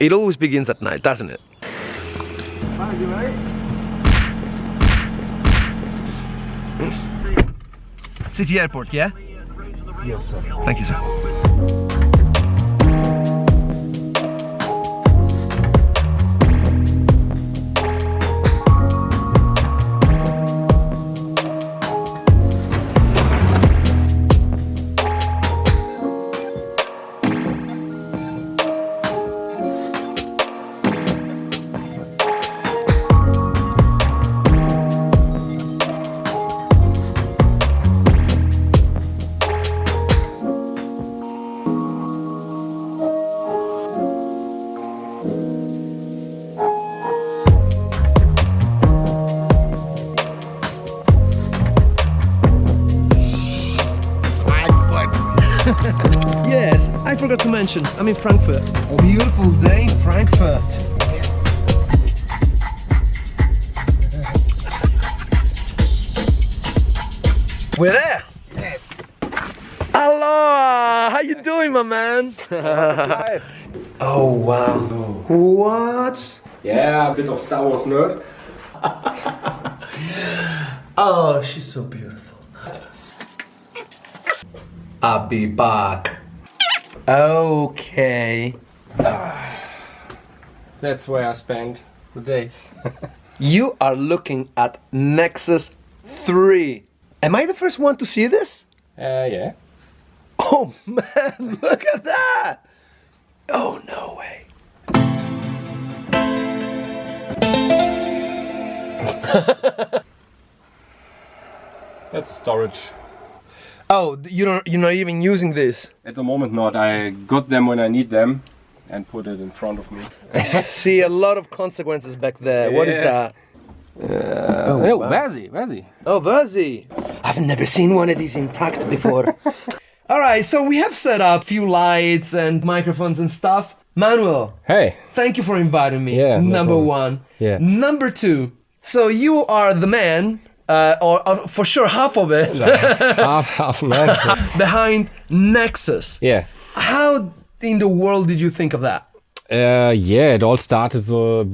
It always begins at night, doesn't it? Ah, you right? City Airport, yeah? Yes, sir. Thank you, sir. Yes, I forgot to mention, I'm in Frankfurt. A beautiful day in Frankfurt. We're there! Yes. Aloha! How you doing, my man? Oh, wow. What? Yeah, a bit of Star Wars nerd. Oh, she's so beautiful. I'll be back. Okay. That's where I spend the days. You are looking at Nexus 3. Am I the first one to see this? Yeah. Oh man, look at that! Oh, no way. That's storage. Oh, you're not even using this. At the moment not. I got them when I need them and put it in front of me. I see a lot of consequences back there. What is Yeah. that? Oh, wow. where's he? Oh, Verzi. I've never seen one of these intact before. All right, so we have set up a few lights and microphones and stuff. Manuel, Hey. thank you for inviting me. Yeah, no Number problem. one. Yeah. Number two. So you are the man, or for sure half of it, half man. behind Nexus. Yeah. How in the world did you think of that? Yeah, it all started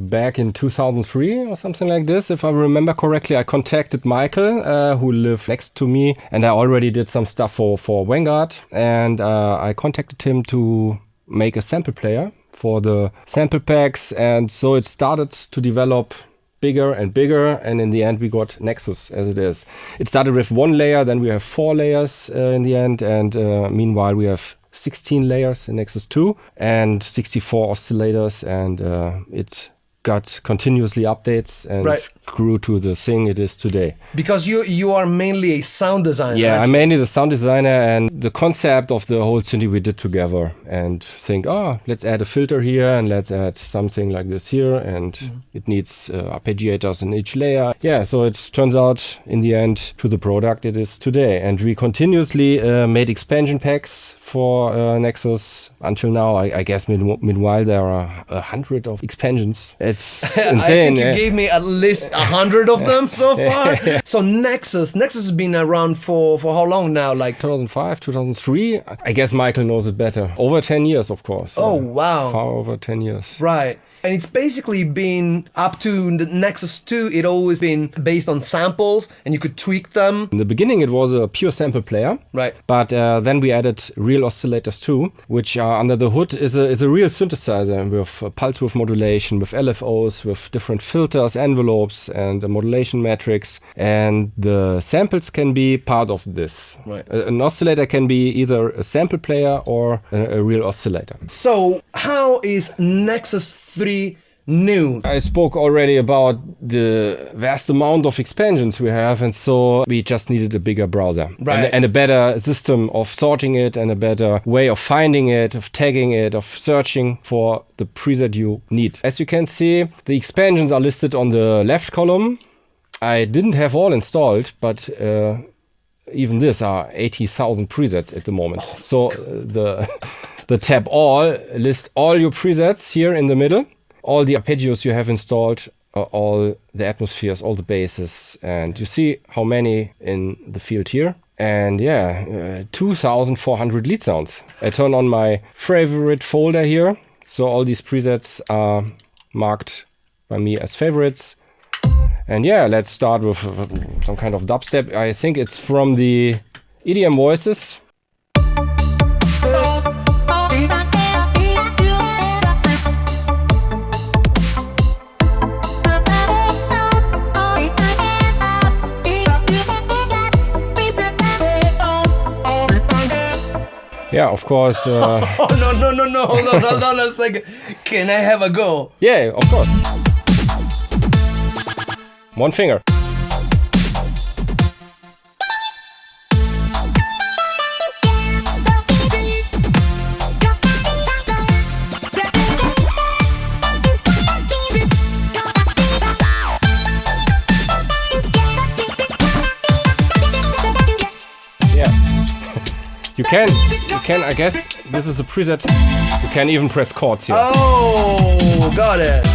back in 2003 or something like this. If I remember correctly, I contacted Michael, who lived next to me, and I already did some stuff for Vanguard. And I contacted him to make a sample player for the sample packs. And so it started to develop bigger and bigger, and in the end we got Nexus as it is. It started with one layer, then we have 4 layers in the end, and meanwhile we have 16 layers in Nexus 2 and 64 oscillators, and it got continuously updates and Right. grew to the thing it is today. Because you are mainly a sound designer. Yeah, aren't I'm you? mainly the sound designer, and the concept of the whole synth we did together, and think, oh, let's add a filter here and let's add something like this here, and it needs arpeggiators in each layer. Yeah, so it turns out in the end to the product it is today, and we continuously made expansion packs for Nexus until now. I guess meanwhile there are 100 of expansions. It's insane. I think you yeah. gave me at least 100 of them so far. So Nexus has been around for how long now? Like 2005, 2003. I guess Michael knows it better. Over 10 years, of course. Oh, wow. Far over 10 years. right. And it's basically been up to the Nexus 2, it always been based on samples and you could tweak them. In the beginning, it was a pure sample player. Right. But then we added real oscillators too, which are under the hood is a real synthesizer with pulse width modulation, with LFOs, with different filters, envelopes, and a modulation matrix. And the samples can be part of this. Right. An oscillator can be either a sample player or a real oscillator. So how is Nexus 3 new. I spoke already about the vast amount of expansions we have, and so we just needed a bigger browser. Right. And a better system of sorting it, and a better way of finding it, of tagging it, of searching for the preset you need. As you can see, the expansions are listed on the left column. I didn't have all installed, but even this are 80,000 presets at the moment. So the tab all lists all your presets here in the middle, all the arpeggios you have installed, all the atmospheres, all the basses, and you see how many in the field here. And yeah, 2,400 lead sounds. I turn on my favorite folder here. So all these presets are marked by me as favorites. And yeah, let's start with some kind of dubstep. I think it's from the EDM Voices. Yeah, of course. Oh, no. Hold on a second. Can I have a go? Yeah, of course. One finger. Yeah. You can, I guess, this is a preset. You can even press chords here. Oh, got it.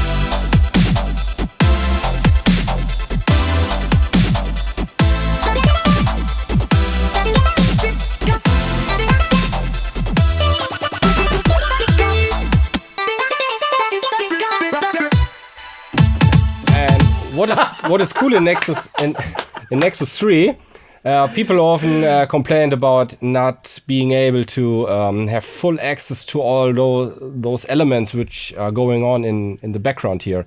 What is cool in Nexus in Nexus 3, people often complained about not being able to have full access to all those elements which are going on in the background here.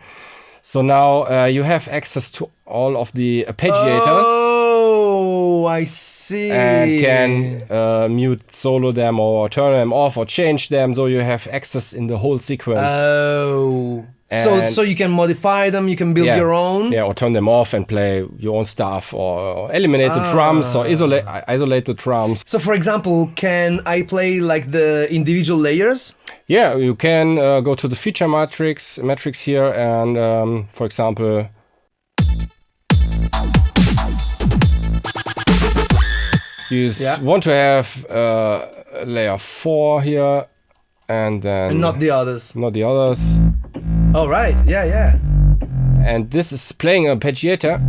So now you have access to all of the arpeggiators. Oh, I see. And can mute, solo them, or turn them off, or change them, so you have access in the whole sequence. Oh. So you can modify them, you can build your own? Yeah, or turn them off and play your own stuff, or eliminate the drums, or isolate the drums. So for example, can I play like the individual layers? Yeah, you can go to the feature matrix here, and for example, you want to have layer 4 here, and then... And not the others. Not the others. Oh, right. Yeah. And this is playing an arpeggiator.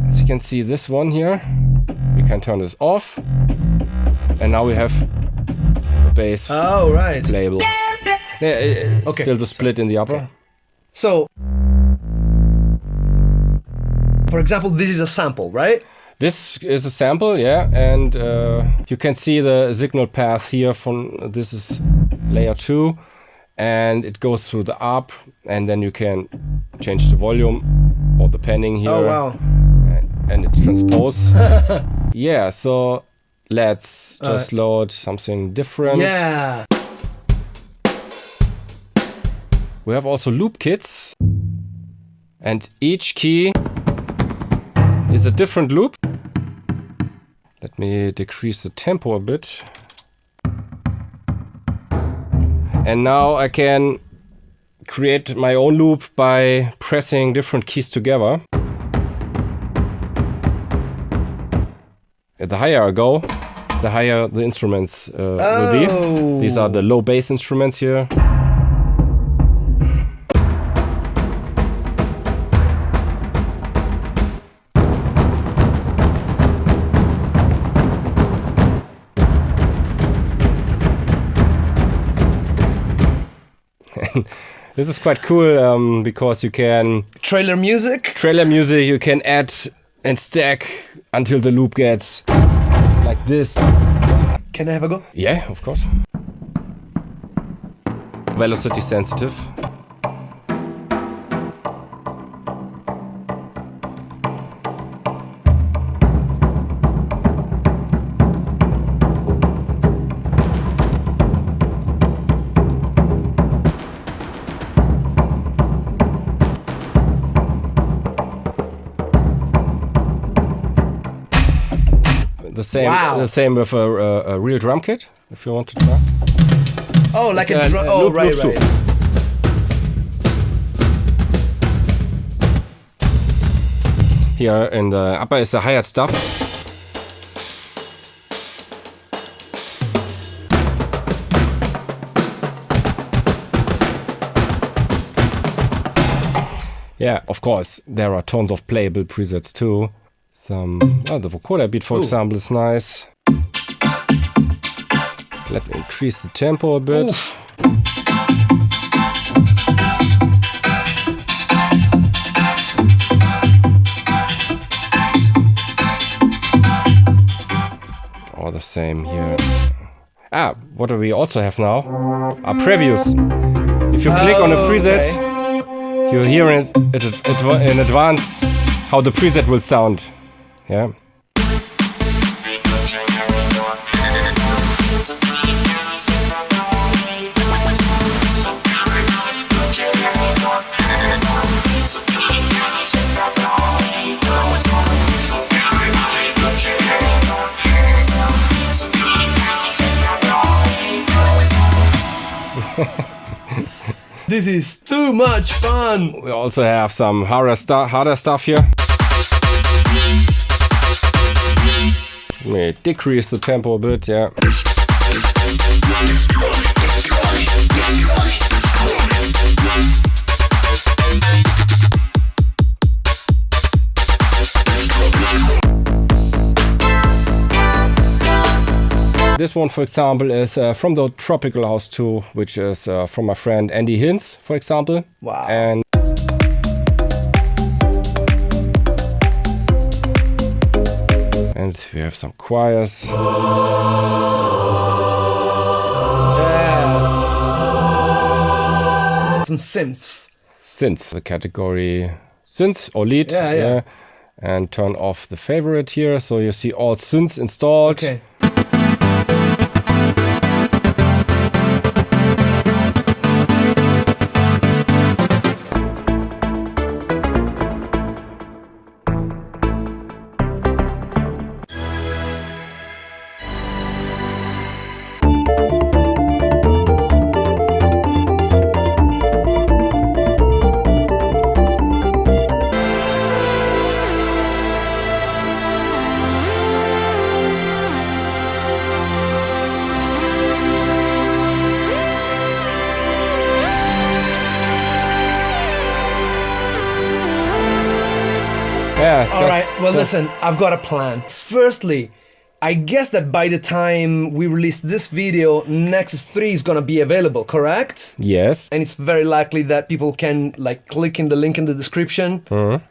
As you can see, this one here. We can turn this off. And now we have the bass label. Yeah, okay. Still the split in the upper. Okay. So, for example, this is a sample, right? This is a sample, yeah. And you can see the signal path here from this is layer 2. And it goes through the up, and then you can change the volume or the panning here. Oh, wow. And it's transposed. Yeah, so let's just load something different. Yeah. We have also loop kits, and each key is a different loop. Let me decrease the tempo a bit. And now I can create my own loop by pressing different keys together. The higher I go, the higher the instruments will be. These are the low bass instruments here. This is quite cool because you can... Trailer music, you can add and stack until the loop gets like this. Can I have a go? Yeah, of course. Velocity sensitive. The same. Wow. The same with a real drum kit. If you want to try. Oh, like It's a drum. Oh, loop right, soup. right. Here in the upper is the hi-hat stuff. Yeah, of course, there are tons of playable presets too. The vocoder beat, for example, is nice. Let me increase the tempo a bit. Oof. All the same here. What do we also have now? Are previews. If you click on a preset, okay. you hear it in advance how the preset will sound. Yeah. This is too much fun. We also have some harder stuff here. Let me decrease the tempo a bit, yeah. This one, for example, is from the Tropical House 2, which is from my friend Andy Hinz, for example. Wow. And we have some choirs. Yeah. Some synths. Synths, the category synth or lead. Yeah. And turn off the favorite here, so you see all synths installed. Okay. All right, well, listen, I've got a plan. Firstly, I guess that by the time we release this video, Nexus 3 is gonna be available, correct? Yes. And it's very likely that people can like click in the link in the description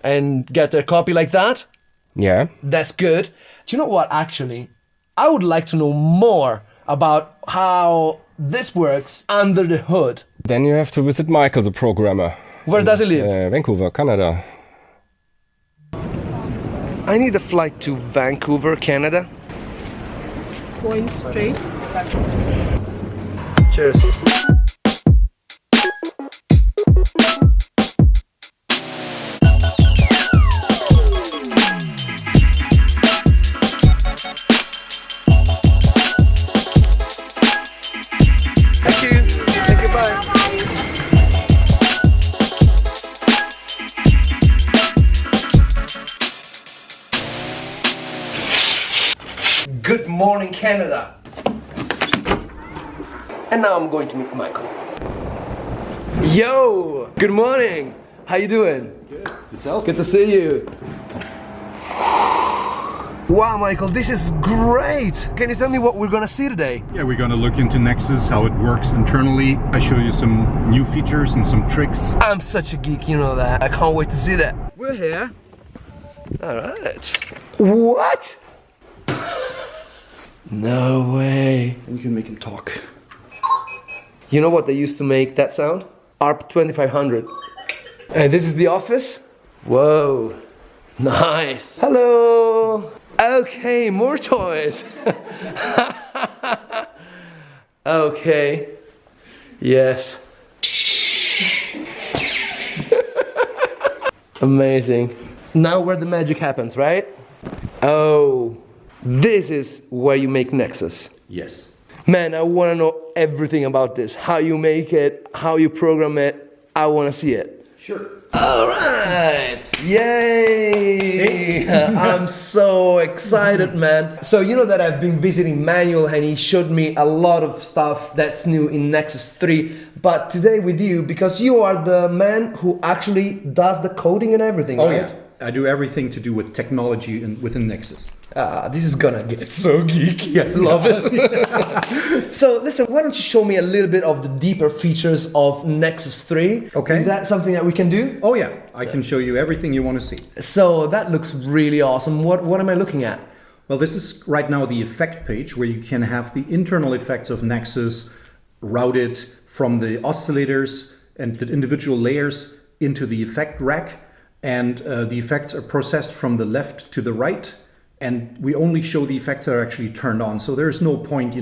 and get their copy like that. Yeah. That's good. Do you know what, actually? I would like to know more about how this works under the hood. Then you have to visit Michael, the programmer. Where does he live? Vancouver, Canada. I need a flight to Vancouver, Canada. Going straight. Cheers. Thank you. Thank you, bye. Good morning, Canada. And now I'm going to meet Michael. Yo, good morning. How you doing? Good. Yourself? Good to see you. Wow, Michael, this is great. Can you tell me what we're gonna see today? Yeah, we're gonna look into Nexus, how it works internally. I show you some new features and some tricks. I'm such a geek, you know that. I can't wait to see that. We're here. All right. What? No way. You can make him talk. You know what they used to make that sound? ARP 2500. And this is the office? Whoa. Nice. Hello. Okay, more toys. Okay. Yes. Amazing. Now where the magic happens, right? Oh. This is where you make Nexus. Yes. Man, I want to know everything about this. How you make it, how you program it. I want to see it. Sure. All right. Yay. I'm so excited, man. So you know that I've been visiting Manuel and he showed me a lot of stuff that's new in Nexus 3. But today with you, because you are the man who actually does the coding and everything, Oh right? yeah. I do everything to do with technology within Nexus. This is gonna get so geeky. I love it. So listen, why don't you show me a little bit of the deeper features of Nexus 3? Okay. Is that something that we can do? Oh yeah, I can show you everything you want to see. So that looks really awesome. What am I looking at? Well, this is right now the effect page where you can have the internal effects of Nexus routed from the oscillators and the individual layers into the effect rack. And the effects are processed from the left to the right. And we only show the effects that are actually turned on. So there's no point,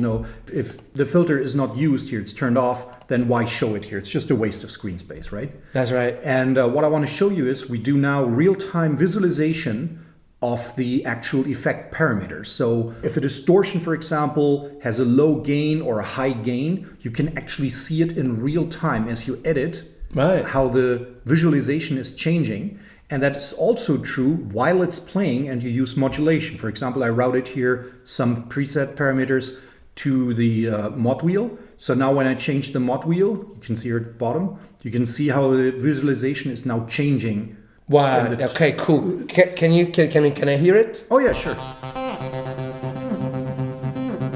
if the filter is not used here, it's turned off, then why show it here? It's just a waste of screen space, right? That's right. And what I want to show you is we do now real-time visualization of the actual effect parameters. So if a distortion, for example, has a low gain or a high gain, you can actually see it in real time as you edit, right, how the visualization is changing. And that is also true while it's playing and you use modulation. For example, I routed here some preset parameters to the mod wheel. So now when I change the mod wheel, you can see here at the bottom, you can see how the visualization is now changing. Wow, okay, cool. Can I hear it? Oh yeah, sure.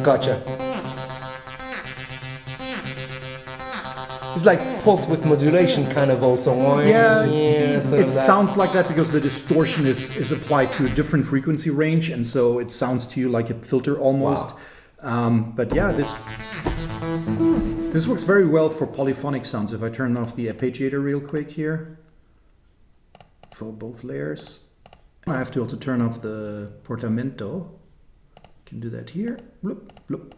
Gotcha. It's like pulse with modulation kind of also. Yeah, sort it of that. sounds like that because the distortion is applied to a different frequency range, and so it sounds to you like a filter almost. Wow. But yeah, this works very well for polyphonic sounds. If I turn off the arpeggiator real quick here for both layers, I have to also turn off the portamento. Can do that here. Bloop, bloop.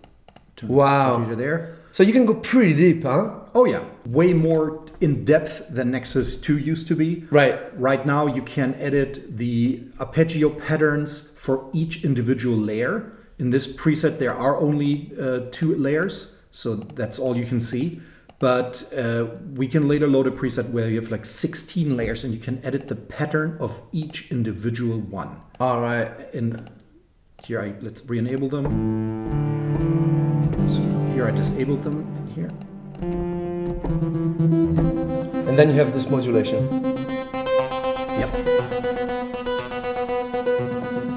Turn the arpeggiator there. So you can go pretty deep, huh? Oh yeah, way more in depth than Nexus 2 used to be. Right. Right now you can edit the arpeggio patterns for each individual layer. In this preset there are only 2 layers, so that's all you can see. But we can later load a preset where you have like 16 layers and you can edit the pattern of each individual one. All right. And here let's re-enable them. So here I disabled them in here. And then you have this modulation. Yep.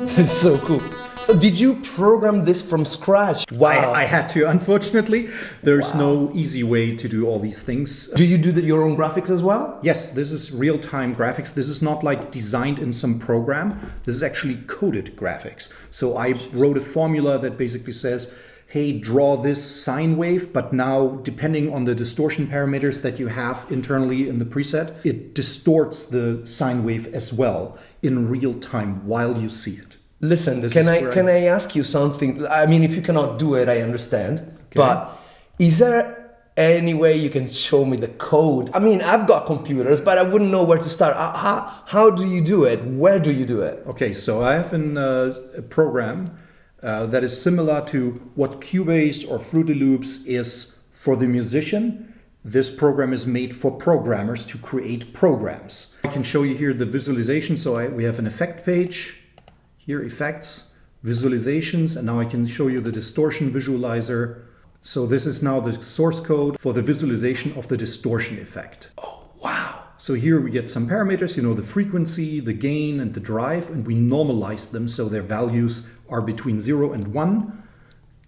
This is so cool. So did you program this from scratch? Wow. I had to, unfortunately. There's no easy way to do all these things. Do you do your own graphics as well? Yes, this is real-time graphics. This is not like designed in some program. This is actually coded graphics. So I wrote a formula that basically says, hey, draw this sine wave, but now depending on the distortion parameters that you have internally in the preset, it distorts the sine wave as well in real time while you see it. Listen, can I ask you something? I mean, if you cannot do it, I understand. Okay. But is there any way you can show me the code? I mean, I've got computers, but I wouldn't know where to start. How do you do it? Where do you do it? Okay, so I have a program that is similar to what Cubase or Fruity Loops is for the musician. This program is made for programmers to create programs. I can show you here the visualization. So we have an effect page. Here, effects, visualizations, and now I can show you the distortion visualizer. So this is now the source code for the visualization of the distortion effect. Oh, wow. So here we get some parameters, the frequency, the gain, and the drive, and we normalize them so their values are between 0 and 1.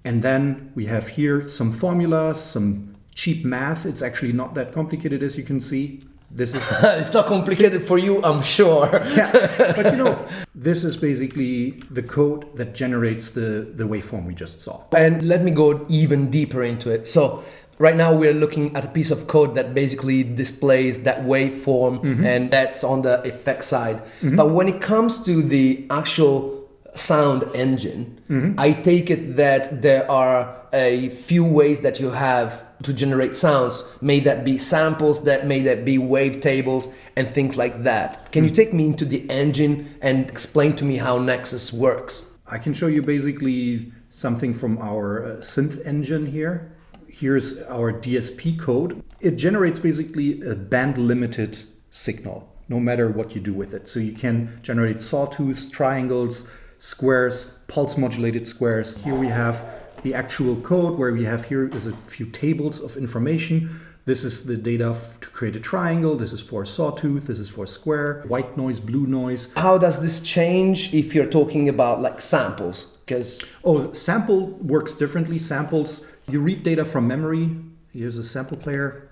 And then we have here some formulas, some cheap math. It's actually not that complicated, as you can see. This is it's not complicated for you, I'm sure. Yeah, but this is basically the code that generates the waveform we just saw. And let me go even deeper into it. So right now we're looking at a piece of code that basically displays that waveform, and that's on the effect side. But when it comes to the actual sound engine, I take it that there are a few ways that you have to generate sounds. May that be samples, may that be wavetables and things like that. Can you take me into the engine and explain to me how Nexus works? I can show you basically something from our synth engine here. Here's our DSP code. It generates basically a band-limited signal, no matter what you do with it. So you can generate sawtooths, triangles, squares, pulse-modulated squares. Here we have the actual code where we have here is a few tables of information. This is the data to create a triangle. This is for sawtooth. This is for square. White noise, blue noise. How does this change if you're talking about like samples? Because sample works differently. Samples, you read data from memory. Here's a sample player.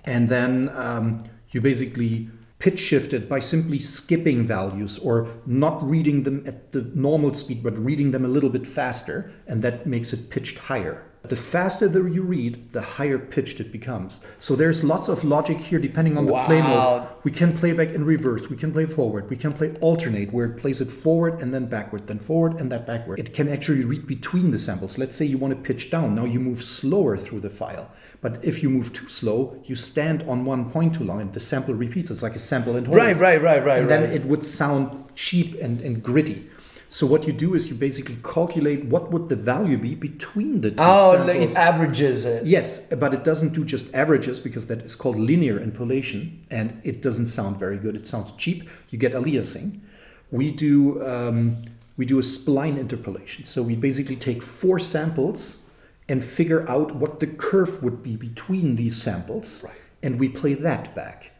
And then you basically pitch shift it by simply skipping values or not reading them at the normal speed, but reading them a little bit faster. And that makes it pitched higher. The faster that you read, the higher pitched it becomes. So there's lots of logic here depending on the play mode. We can play back in reverse, we can play forward, we can play alternate where it plays it forward and then backward, then forward and then backward. It can actually read between the samples. Let's say you want to pitch down, now you move slower through the file. But if you move too slow, you stand on one point too long and the sample repeats. It's like a sample and hold. Right. And then it would sound cheap and gritty. So what you do is you basically calculate what would the value be between the two samples. Like it averages it. Yes, but it doesn't do just averages because that is called linear interpolation and it doesn't sound very good. It sounds cheap. You get aliasing. We do a spline interpolation. So we basically take 4 samples and figure out what the curve would be between these samples, and we play that back.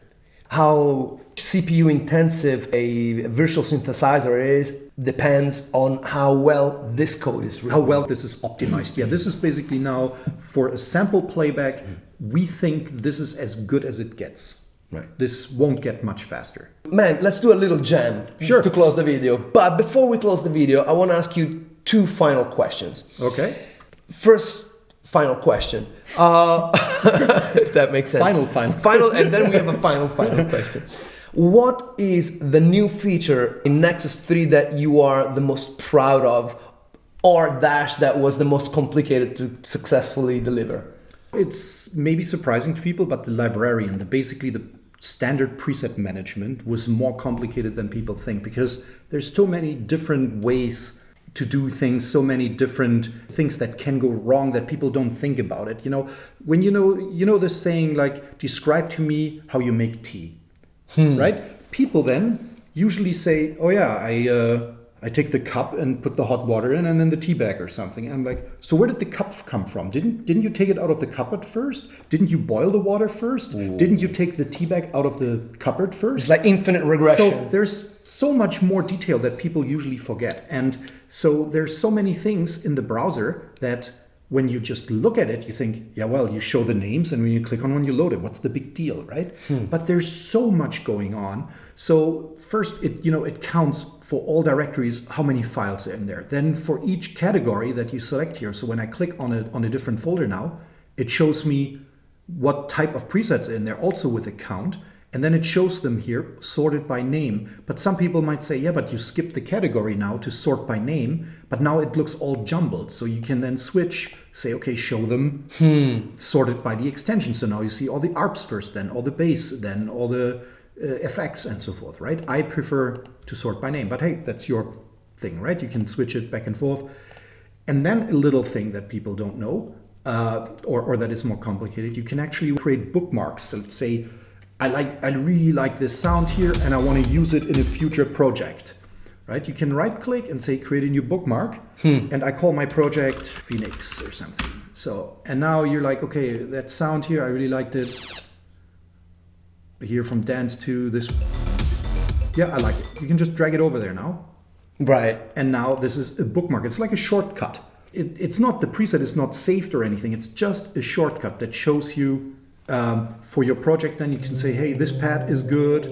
How CPU intensive a virtual synthesizer is depends on how well this code is written. How well this is optimized. Yeah, this is basically now for a sample playback, we think this is as good as it gets. Right. This won't get much faster. Man, let's do a little jam to close the video. But before we close the video, I want to ask you 2 final questions. Okay. First final question. If that makes sense. Final, and then we have a final question. What is the new feature in Nexus 3 that you are the most proud of, or that was the most complicated to successfully deliver? It's maybe surprising to people, but the librarian, basically the standard preset management was more complicated than people think because there's so many different ways to do things, so many different things that can go wrong that people don't think about it. You know, when you know this saying like, describe to me how you make tea, right? People then usually say, oh yeah, I take the cup and put the hot water in and then the tea bag or something. And I'm like, so where did the cup come from? Didn't you take it out of the cupboard first? Didn't you boil the water first? Ooh. Didn't you take the tea bag out of the cupboard first? It's like infinite regression. So there's so much more detail that people usually forget. And so there's so many things in the browser that when you just look at it, you think, yeah, well, you show the names and when you click on one, you load it. What's the big deal, right? But there's so much going on. So first, it counts for all directories how many files are in there. Then for each category that you select here, so when I click on a different folder now, it shows me what type of presets are in there, also with a count. And then it shows them here sorted by name. But some people might say, yeah, but you skipped the category now to sort by name, but now it looks all jumbled. So you can then switch, say, okay, show them sorted by the extension. So now you see all the ARPs first, then all the bass, then all the effects and so forth, right? I prefer to sort by name, but hey, that's your thing, right? You can switch it back and forth. And then a little thing that people don't know, or that is more complicated, you can actually create bookmarks. So let's say, I really like this sound here and I want to use it in a future project, right? You can right click and say create a new bookmark and I call my project Phoenix or something. So, and now you're like, okay, that sound here, I really liked it. Here from dance to this. Yeah, I like it. You can just drag it over there now. Right. And now this is a bookmark. It's like a shortcut. It's not, the preset is not saved or anything. It's just a shortcut that shows you for your project. Then you can say, hey, this pad is good.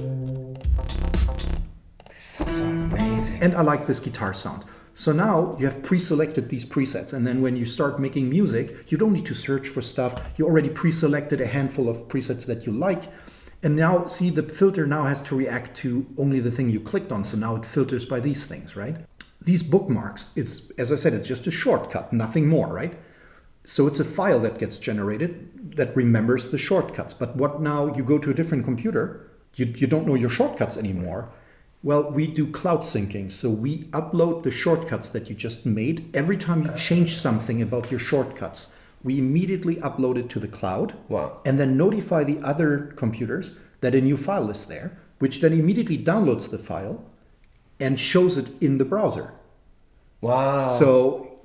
This sounds amazing. And I like this guitar sound. So now you have pre-selected these presets. And then when you start making music, you don't need to search for stuff. You already pre-selected a handful of presets that you like. And now, see, the filter now has to react to only the thing you clicked on. So now it filters by these things, right? These bookmarks, it's, as I said, it's just a shortcut, nothing more, right? So it's a file that gets generated that remembers the shortcuts. But what now, you go to a different computer, you don't know your shortcuts anymore. Well, we do cloud syncing. So we upload the shortcuts that you just made. Every time you change something about your shortcuts, we immediately upload it to the cloud. Wow. And then notify the other computers that a new file is there, which then immediately downloads the file and shows it in the browser. Wow. So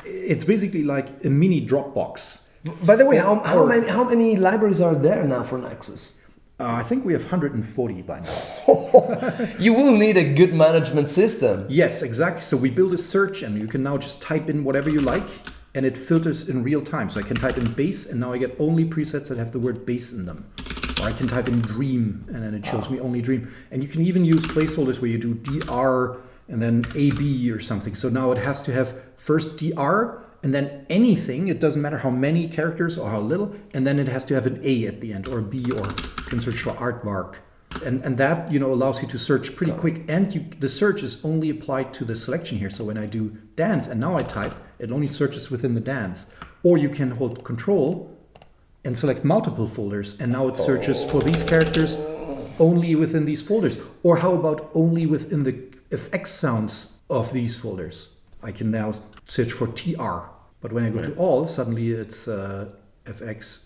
it's basically like a mini Dropbox. By the way, how many libraries are there now for Nexus? I think we have 140 by now. You will need a good management system. Yes, exactly. So we build a search and you can now just type in whatever you like and it filters in real time. So I can type in bass and now I get only presets that have the word bass in them. Or I can type in dream and then it shows me only dream. And you can even use placeholders where you do DR and then AB or something. So now it has to have first DR and then anything, it doesn't matter how many characters or how little, and then it has to have an A at the end or a B, or you can search for aardvark. And that, allows you to search pretty quick, and the search is only applied to the selection here. So when I do dance and now I type, it only searches within the dance. Or you can hold Control and select multiple folders, and now it searches for these characters only within these folders. Or how about only within the FX sounds of these folders? I can now search for TR, but when I go to all, suddenly it's FX,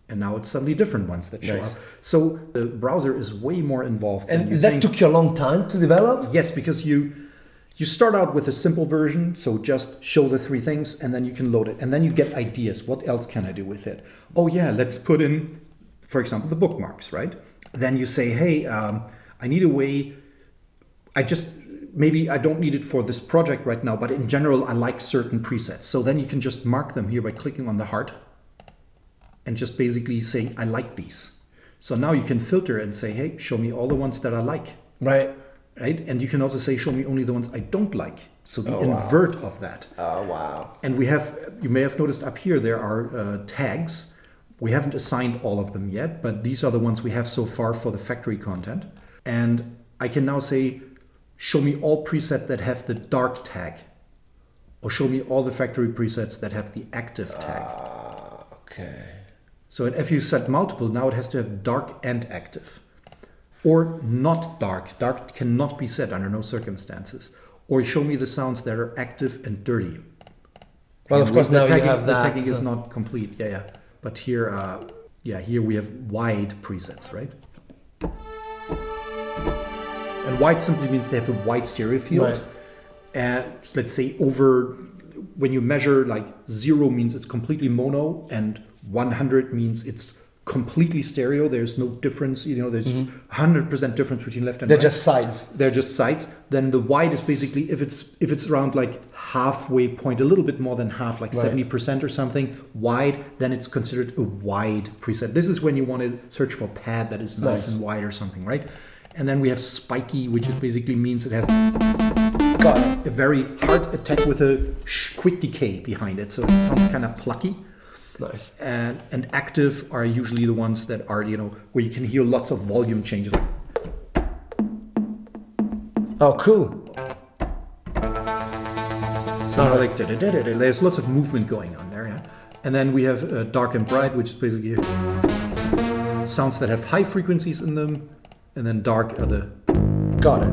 and now it's suddenly different ones that show up. So the browser is way more involved than you And that think. took you a long time to develop? Yes, because you start out with a simple version, so just show the three things, and then you can load it, and then you get ideas. What else can I do with it? Oh yeah, let's put in, for example, the bookmarks, right? Then you say, hey, I need a way. Maybe I don't need it for this project right now, but in general, I like certain presets. So then you can just mark them here by clicking on the heart and just basically saying, I like these. So now you can filter and say, hey, show me all the ones that I like. Right. Right? And you can also say, show me only the ones I don't like. So the invert of that. Oh, wow. And you may have noticed up here, there are tags. We haven't assigned all of them yet, but these are the ones we have so far for the factory content. And I can now say, show me all presets that have the dark tag, or show me all the factory presets that have the active tag. Okay. So if you set multiple, now it has to have dark and active. Or not dark. Dark cannot be set under no circumstances. Or show me the sounds that are active and dirty. Well, of course, now you have the that. tagging is not complete. Yeah. But here, here we have wide presets, right? And wide simply means they have a wide stereo field. Right. And let's say when you measure, like 0 means it's completely mono and 100 means it's completely stereo. There's no difference, there's 100% difference between left and They're right. just sides. They're just sides. Then the wide is basically, if it's around like halfway point, a little bit more than half, like 70% or something wide, then it's considered a wide preset. This is when you want to search for pad that is nice and wide or something, right? And then we have spiky, which is basically means it has a very hard attack with a quick decay behind it. So it sounds kind of plucky. Nice. And active are usually the ones that are, where you can hear lots of volume changes. Oh, cool. So like there's lots of movement going on there, yeah. And then we have dark and bright, which is basically sounds that have high frequencies in them. And then dark are the... Got it.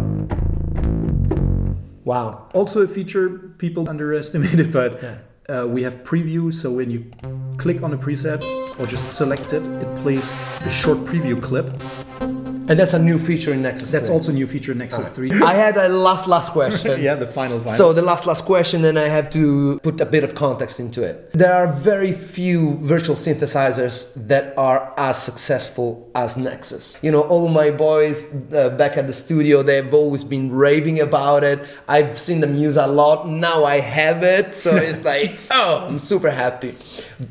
Wow. Also a feature people underestimated, but we have preview. So when you click on a preset or just select it, it plays a short preview clip. And that's a new feature in Nexus 3. That's also a new feature in Nexus 3. I had a last question. Yeah, the final. So the last question, and I have to put a bit of context into it. There are very few virtual synthesizers that are as successful as Nexus. All my boys back at the studio, they've always been raving about it. I've seen them use a lot. Now I have it, so it's like, I'm super happy.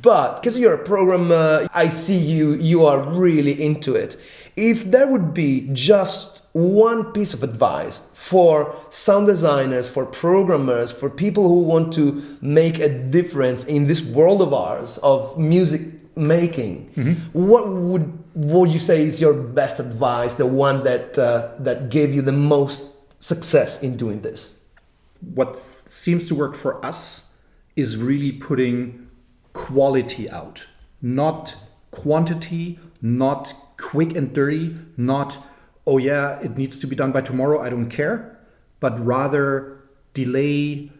But because you're a programmer, I see you are really into it. If there would be just one piece of advice for sound designers, for programmers, for people who want to make a difference in this world of ours, of music making, what would you say is your best advice, the one that gave you the most success in doing this? What seems to work for us is really putting quality out, not quantity, not quick and dirty, not oh yeah, it needs to be done by tomorrow, I don't care, but rather delay.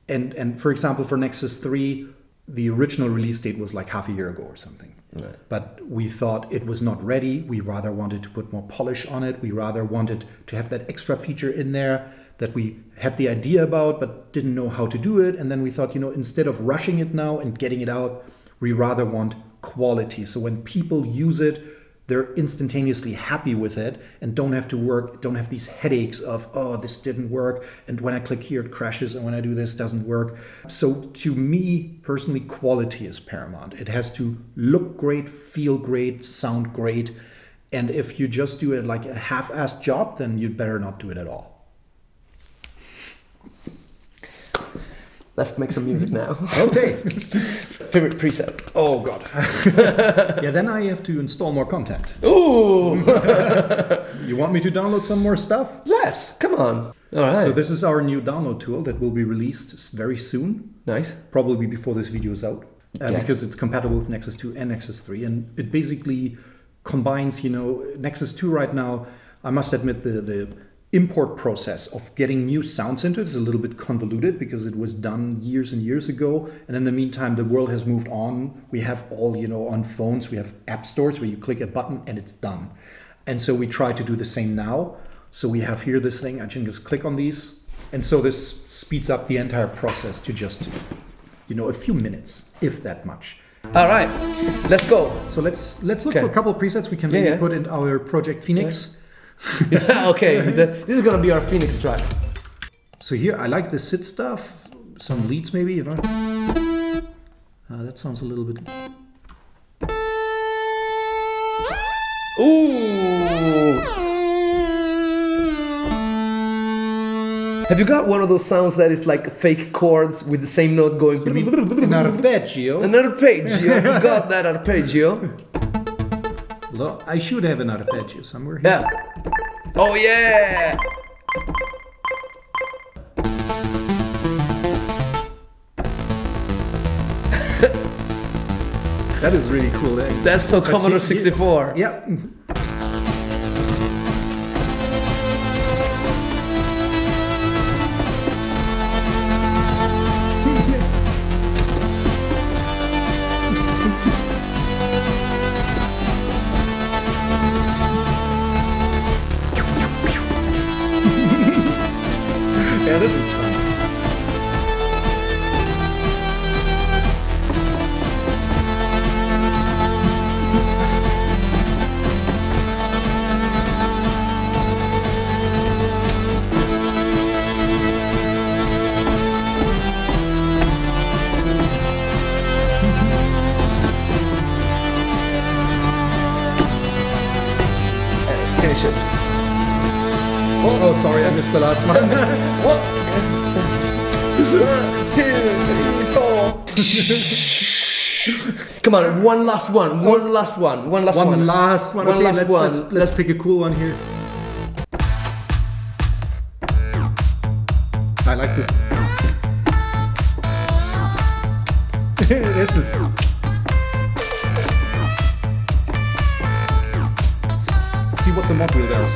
And for example, for Nexus 3, the original release date was like half a year ago or something. Right. But we thought it was not ready. We rather wanted to put more polish on it. We rather wanted to have that extra feature in there that we had the idea about but didn't know how to do it. And then we thought, instead of rushing it now and getting it out, we rather want quality. So when people use it, they're instantaneously happy with it and don't have these headaches of, oh, this didn't work. And when I click here, it crashes. And when I do this, it doesn't work. So to me, personally, quality is paramount. It has to look great, feel great, sound great. And if you just do it like a half-assed job, then you'd better not do it at all. Let's make some music now. Okay. Favorite preset? Oh God. Yeah, then I have to install more content. Ooh. You want me to download some more stuff? Let's. Come on. All right. So this is our new download tool that will be released very soon. Nice. Probably before this video is out. Okay. Because it's compatible with Nexus 2 and Nexus 3. And it basically combines, Nexus 2 right now, I must admit the import process of getting new sounds into it is a little bit convoluted because it was done years and years ago. And in the meantime, the world has moved on. We have all, on phones, we have app stores where you click a button and it's done. And so we try to do the same now. So we have here this thing, I can just click on these. And so this speeds up the entire process to just, a few minutes, if that much. All right, let's go. So let's look for a couple of presets we can maybe put in our Project Phoenix. Yeah. Okay, this is gonna be our Phoenix track. So here, I like the sit stuff, some leads maybe, that sounds a little bit... Ooh! Have you got one of those sounds that is like fake chords with the same note going? An arpeggio. An arpeggio. You got that arpeggio? I should have an arpeggio somewhere here. Yeah. Oh yeah! That is really cool. Eh? That's so Commodore 64. Yeah. Yeah, this is fun. Finish it. Oh, sorry, I missed the last one. What? 1, 2, 3, 4. Come on, one last one. One last one. One Okay, last one. Let's pick a cool one here. I like this. This is... See what the module does.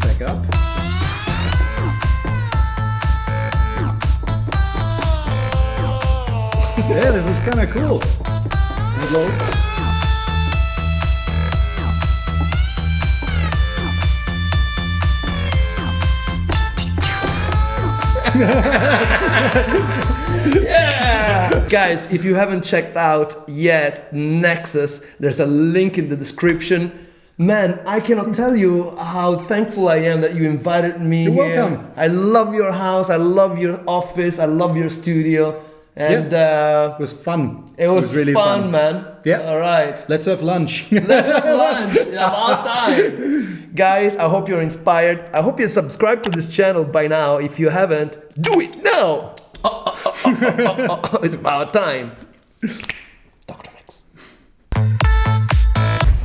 Back up. Yeah, this is kind of cool. And low. Yeah! Guys, if you haven't checked out yet Nexus, there's a link in the description. Man, I cannot tell you how thankful I am that you invited me You're here. welcome. I love your house, I love your office, I love your studio. And It was fun. it was really fun, man. Yeah. All right. Let's have lunch. Let's have lunch. About time. Guys, I hope you're inspired. I hope you subscribe to this channel by now. If you haven't, do it now. It's about time. Dr. Max.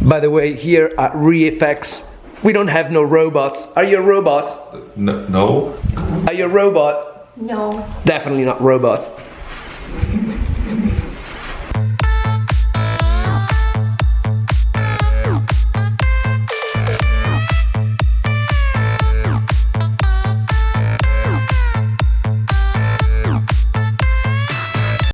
By the way, here at ReFX, we don't have no robots. Are you a robot? No. Are you a robot? No. Definitely not robots.